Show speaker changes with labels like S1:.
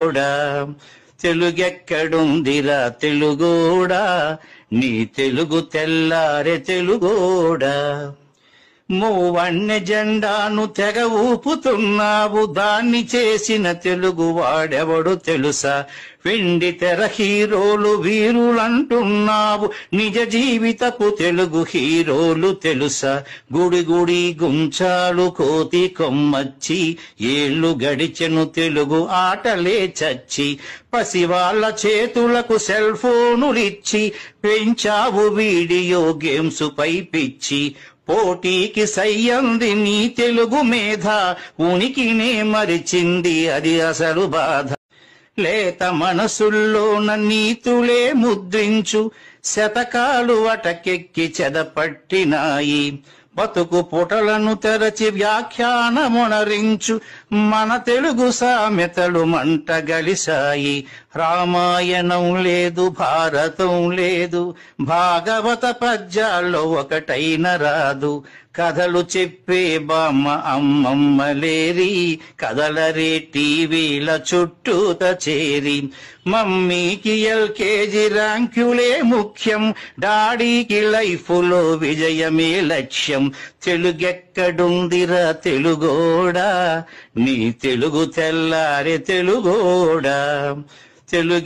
S1: కూడా తెలుగెక్కడుందిరా తెలుగోడా నీ తెలుగు తెల్లారె తెలుగోడా మూవన్నె జెండాను తెగ ఊపుతున్నావు దాన్ని చేసిన తెలుగు వాడెవడు తెలుసా వెండి తెర హీరోలు వీరులంటున్నావు నిజ జీవితపు తెలుగు హీరోలు తెలుసా గుడి గుడి గుంచాలు కోతి కొమ్మచ్చి ఏళ్ళు గడిచెను తెలుగు ఆటలే చచ్చి పసివాళ్ల చేతులకు సెల్ ఫోనులిచ్చి పెంచావు వీడియో గేమ్స్ పై పిచ్చి పోటీకి సయ్యంది నీ తెలుగు మేధ ఉనికినే మరిచింది అది అసలు బాధ లేత మనసుల్లోన నీతులే ముద్రించు శతకాలు అటకెక్కి చెదపట్టినాయి బతుకు పుటలను తెరచి వ్యాఖ్యానమునరించు మన తెలుగు సామెతలు మంట గలిసాయి రామాయణం లేదు భారతం లేదు భాగవత పద్యాల్లో ఒకటైన రాదు కథలు చెప్పే బామ్మ అమ్మమ్మ లేరి కథలరే టీవీల చుట్టూత చేరి మమ్మీకి ఎల్కేజీ ర్యాంకులే ముఖ్యం డాడీకి లైఫ్లో విజయమే లక్ష్యం తెలుగెక్కడుందిరా తెలుగోడా నీ తెలుగు తెల్లారె తెలుగోడా తెలుగు